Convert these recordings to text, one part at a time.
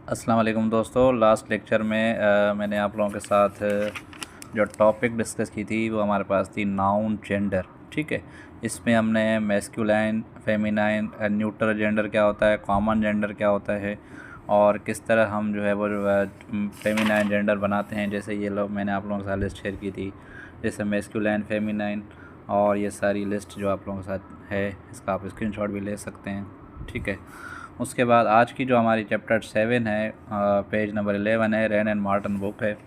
अस्सलाम वालेकुम दोस्तों। लास्ट लेक्चर में मैंने आप लोगों के साथ जो टॉपिक डिस्कस की थी वो हमारे पास थी नाउन जेंडर। ठीक है, इसमें हमने मैस्कुलाइन, फेमिनाइन, न्यूट्रल जेंडर क्या होता है, कॉमन जेंडर क्या होता है और किस तरह हम जो है वो फेमिनाइन जेंडर बनाते हैं। जैसे ये लोग मैंने आप लोगों के साथ लिस्ट शेयर की थी, जैसे मैस्कुलाइन, फेमिनाइन और ये सारी लिस्ट जो आप लोगों के साथ है, इसका आप स्क्रीनशॉट भी ले सकते हैं। ठीक है, उसके बाद आज की जो हमारी चैप्टर 7 है, पेज नंबर 11 है, रेन एंड मार्टन बुक है।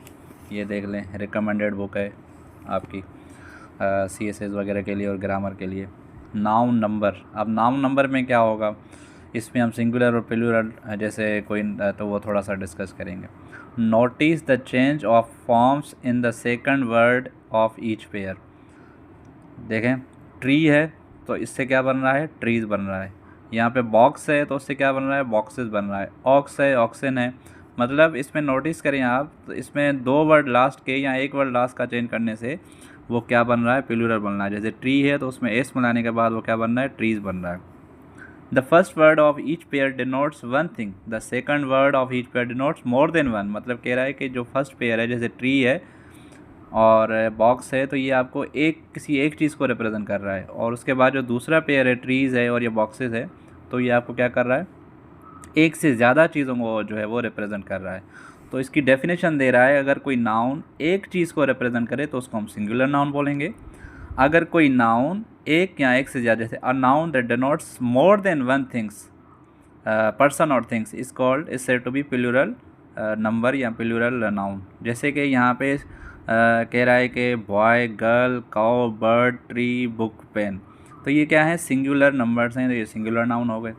ये देख लें, रिकमेंडेड बुक है आपकी CSS वगैरह के लिए और ग्रामर के लिए। नाउन नंबर, अब नाउन नंबर में क्या होगा, इसमें हम सिंगुलर और प्लूरल जैसे कोई तो वो थोड़ा सा डिस्कस करेंगे। Notice the change of forms in the second word of each pair. देखें, ट्री है तो इससे क्या बन रहा है, ट्रीज़ बन रहा है। यहाँ पे बॉक्स है तो उससे क्या बन रहा है, बॉक्सेस बन रहा है। ऑक्स है, ऑक्सन है। मतलब इसमें नोटिस करें आप, तो इसमें दो वर्ड लास्ट के या एक वर्ड लास्ट का चेंज करने से वो क्या बन रहा है, प्लूरल बन रहा है। जैसे ट्री है तो उसमें एस मिलाने के बाद वो क्या बन रहा है, ट्रीज़ बन रहा है। The first word of each pair denotes one thing, the second word of each pair denotes more than one. मतलब कह रहा है कि जो फर्स्ट पेयर है, जैसे ट्री है और बॉक्स है, तो ये आपको किसी एक चीज़ को रिप्रेजेंट कर रहा है। और उसके बाद जो दूसरा पेयर है, ट्रीज़ है और ये बॉक्सेस है, तो ये आपको क्या कर रहा है, एक से ज़्यादा चीज़ों को जो है वो रिप्रेजेंट कर रहा है। तो इसकी डेफिनेशन दे रहा है, अगर कोई नाउन एक चीज़ को रिप्रेजेंट करे तो उसको हम सिंगुलर नाउन बोलेंगे। अगर कोई नाउन एक या एक से ज़्यादा, जैसे a noun that denotes more than one things, person और things is called is said to be plural number या प्लूरल नाउन। जैसे कि यहाँ पे कह रहा है कि boy, girl, cow, bird, tree, book, pen, तो ये क्या है, सिंगुलर नंबर्स हैं, तो ये सिंगुलर नाउन हो गए।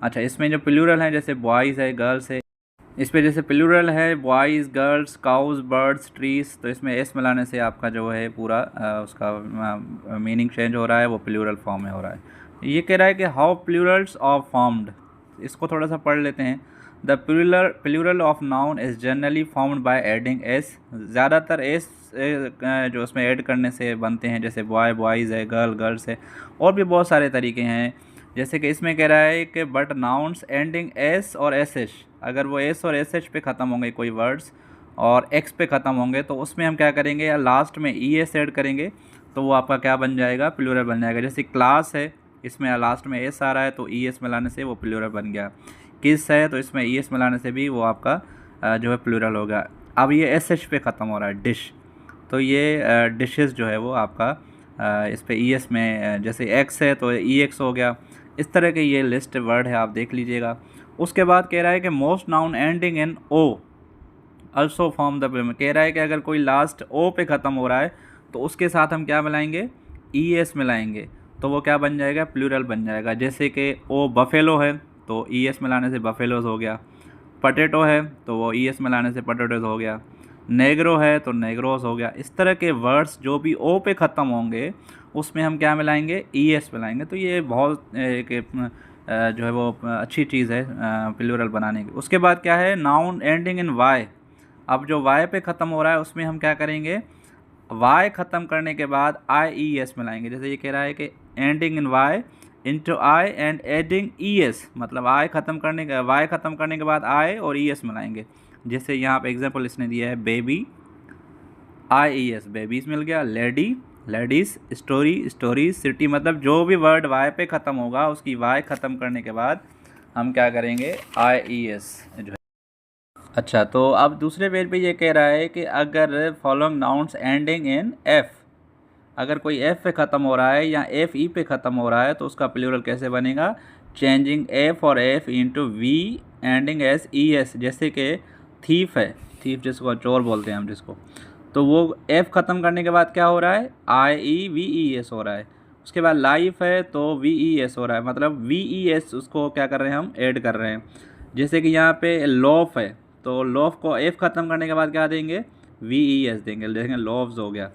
अच्छा, इसमें जो प्लूरल हैं, जैसे बॉयज़ है, गर्ल्स है, इस पे जैसे प्लूरल है boys, girls, cows, birds, trees, तो इसमें एस मिलाने से आपका जो है पूरा उसका मीनिंग चेंज हो रहा है, वो प्लूरल फॉर्म में हो रहा है। ये कह रहा है कि हाउ प्लूरल्स आर फॉर्म्ड, इसको थोड़ा सा पढ़ लेते हैं। The plural of noun is generally formed by adding S. ज़्यादातर एस जो उसमें ऐड करने से बनते हैं, जैसे बॉय बॉयज़ है, गर्ल गर्ल्स है, और भी बहुत सारे तरीके हैं। जैसे कि इसमें कह रहा है कि बट नाउन्स एंडिंग एस और एस एच, अगर वो एस और एस एच पे ख़त्म होंगे कोई वर्ड्स और एक्स पे ख़त्म होंगे, तो उसमें हम क्या करेंगे, या लास्ट में ई एस ऐड करेंगे, तो वो आपका क्या बन जाएगा, प्लूरल बन जाएगा। जैसे क्लास है, इसमें लास्ट में एस आ रहा है तो ई एस मिलाने से वो प्लूरल बन गया। किस है तो इसमें ई एस मिलाने से भी वो आपका जो है प्लूरल होगा। अब ये एस एच पे ख़त्म हो रहा है, डिश, तो ये डिशेस जो है वो आपका इस पे ई एस में, जैसे एक्स है तो ई एक्स हो गया। इस तरह के ये लिस्ट वर्ड है, आप देख लीजिएगा। उसके बाद कह रहा है कि most noun ending in O also form the plural. कह रहा है कि अगर कोई लास्ट ओ पे ख़त्म हो रहा है तो उसके साथ हम क्या मिलाएंगे, ई एस मिलाएंगे, तो वो क्या बन जाएगा, प्लूरल बन जाएगा। जैसे कि ओ बफेलो है तो ई एस मिलाने से बफेलोज हो गया। पटेटो है तो वो ई एस मिलाने से पटेटोज हो गया। नेग्रो है तो नेग्रोस हो गया। इस तरह के वर्ड्स जो भी ओ पे ख़त्म होंगे उसमें हम क्या मिलाएंगे, ई एस मिलाएंगे। तो ये बहुत एक जो है वो अच्छी चीज़ है प्लूरल बनाने की। उसके बाद क्या है, नाउन एंडिंग इन वाई। अब जो वाई पे ख़त्म हो रहा है उसमें हम क्या करेंगे, वाई ख़त्म करने के बाद आई ई एस मिलाएंगे। जैसे ये कह रहा है कि ending in Y into I and adding E S, मतलब आई ख़त्म करने के, वाई ख़त्म करने के बाद आई और ई एस मिलाएंगे। जैसे यहाँ पे एग्जांपल इसने दिया है, बेबी, आई ई एस, बेबीज़ मिल गया। Lady, ladies. Story, stories. City, मतलब जो भी वर्ड वाई पे ख़त्म होगा उसकी वाई ख़त्म करने के बाद हम क्या करेंगे, आई ई एस जो है। अच्छा, तो अब दूसरे पेज पे ये कह रहा है कि अगर following nouns ending in F, अगर कोई एफ पे ख़त्म हो रहा है या एफ ई पे ख़त्म हो रहा है तो उसका प्लूरल कैसे बनेगा, चेंजिंग एफ और F into V ending S E S. जैसे कि थीफ है, थीफ जिसको चोर बोलते हैं हम जिसको, तो वो एफ ख़त्म करने के बाद क्या हो रहा है, आई ई वी ई एस हो रहा है। उसके बाद लाइफ है तो वी ई एस हो रहा है, मतलब वी ई एस उसको क्या कर रहे हैं, हम ऐड कर रहे हैं। जैसे कि यहाँ पे लॉफ है तो लॉफ को एफ ख़त्म करने के बाद क्या देंगे, वी ई एस देंगे, देखेंगे लॉफ्स हो गया।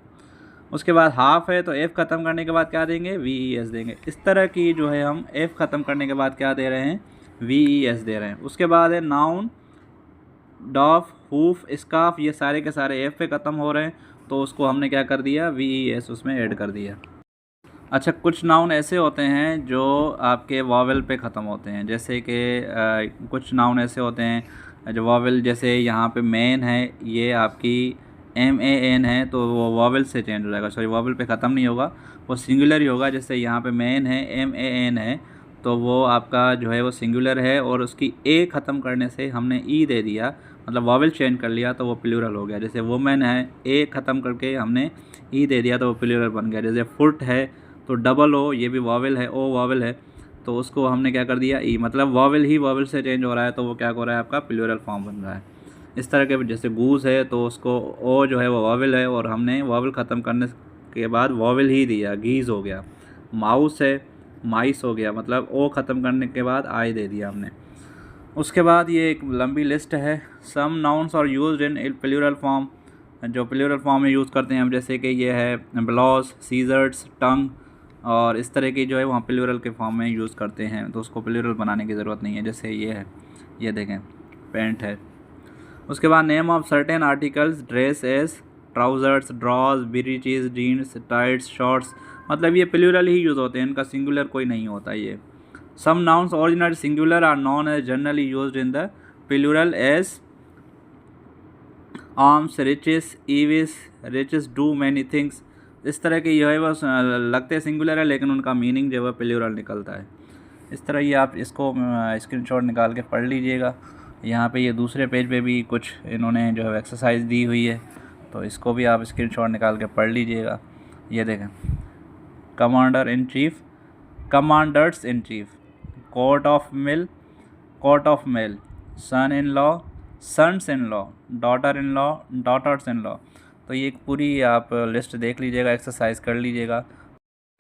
उसके बाद हाफ है तो एफ़ ख़त्म करने के बाद क्या देंगे, वी ई एस देंगे। इस तरह की जो है हम एफ़ ख़त्म करने के बाद क्या दे रहे हैं, वी ई एस दे रहे हैं। उसके बाद है नाउन, डॉफ, हूफ, स्काफ, ये सारे के सारे एफ़ पे ख़त्म हो रहे हैं तो उसको हमने क्या कर दिया, वी ई एस उसमें ऐड कर दिया। अच्छा, कुछ नाउन ऐसे होते हैं जो आपके वावल पे ख़त्म होते हैं, जैसे कि कुछ नाउन ऐसे होते हैं जो वॉवेल, जैसे यहाँ पे मैन है, ये आपकी MAN है, तो वो वॉवेल से चेंज हो जाएगा, सॉरी वॉवेल पे ख़त्म नहीं होगा, वो सिंगुलर ही होगा। जैसे यहाँ पे मैन है, MAN है, तो वो आपका जो है वो सिंगुलर है, और उसकी ए ख़त्म करने से हमने ई दे दिया, मतलब वॉवेल चेंज कर लिया, तो वो प्लूरल हो गया। जैसे वुमेन है, ए ख़त्म करके हमने ई दे दिया, तो वो प्लूरल बन गया। जैसे फुट है, तो डबल ओ, ये भी वॉवेल है, ओ वॉवेल है, तो उसको हमने क्या कर दिया, ई, मतलब वॉवेल ही वॉवेल से चेंज हो रहा है, तो वो क्या हो रहा है, आपका प्लूरल फॉर्म बन रहा है। इस तरह के, जैसे गूस है, तो उसको ओ जो है वो वॉवेल है, और हमने वॉवेल ख़त्म करने के बाद वॉवेल ही दिया, गीज़ हो गया। माउस है, माइस हो गया, मतलब ओ ख़त्म करने के बाद आई दे दिया हमने। उसके बाद ये एक लंबी लिस्ट है। Some nouns are used in plural form, जो प्लूरल फॉर्म में यूज़ करते हैं हम, जैसे कि ये है ब्लॉस, सीजर्स, टंग, और इस तरह की जो है वहाँ प्लूरल के फॉर्म में यूज़ करते हैं, तो उसको प्लूरल बनाने की ज़रूरत नहीं है। जैसे ये है, ये देखें, पेंट है। उसके बाद name of certain articles, dresses, trousers, drawers, breeches, jeans, tights, shorts, मतलब ये प्लूरल ही यूज़ होते हैं, इनका सिंगुलर कोई नहीं होता ये। Some nouns original singular are known as generally used in the plural as arms, riches, eaves, riches do many things. इस तरह के जो है वो लगते सिंगुलर है, लेकिन उनका मीनिंग जो है प्लूरल निकलता है। इस तरह ये आप इसको स्क्रीनशॉट निकाल के पढ़ लीजिएगा। यहाँ पे ये दूसरे पेज पे भी कुछ इन्होंने जो है एक्सरसाइज दी हुई है, तो इसको भी आप स्क्रीनशॉट निकाल के पढ़ लीजिएगा। ये देखें, commander in chief, commanders in chief, court of mill, court of mail, son in law, sons in law, daughter in law, daughters in law. तो ये एक पूरी आप लिस्ट देख लीजिएगा, एक्सरसाइज कर लीजिएगा,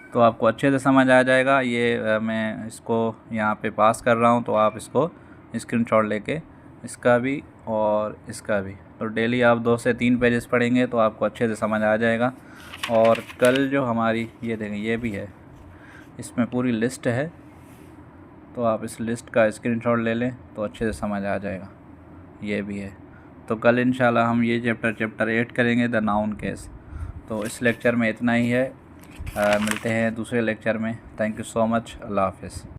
तो आपको अच्छे से समझ आ जाएगा। ये मैं इसको यहाँ पे पास कर रहा हूँ, तो आप इसको स्क्रीनशॉट लेके इसका भी और इसका भी, तो डेली आप 2 से 3 पेजेस पढ़ेंगे तो आपको अच्छे से समझ आ जाएगा। और कल जो हमारी ये देखें, ये भी है, इसमें पूरी लिस्ट है, तो आप इस लिस्ट का स्क्रीनशॉट ले लें तो अच्छे से समझ आ जाएगा। ये भी है। तो कल इंशाल्लाह हम ये चैप्टर 8 करेंगे, द नाउन केस। तो इस लेक्चर में इतना ही है, मिलते हैं दूसरे लेक्चर में। Thank you so much. अल्लाह हाफ़िज़।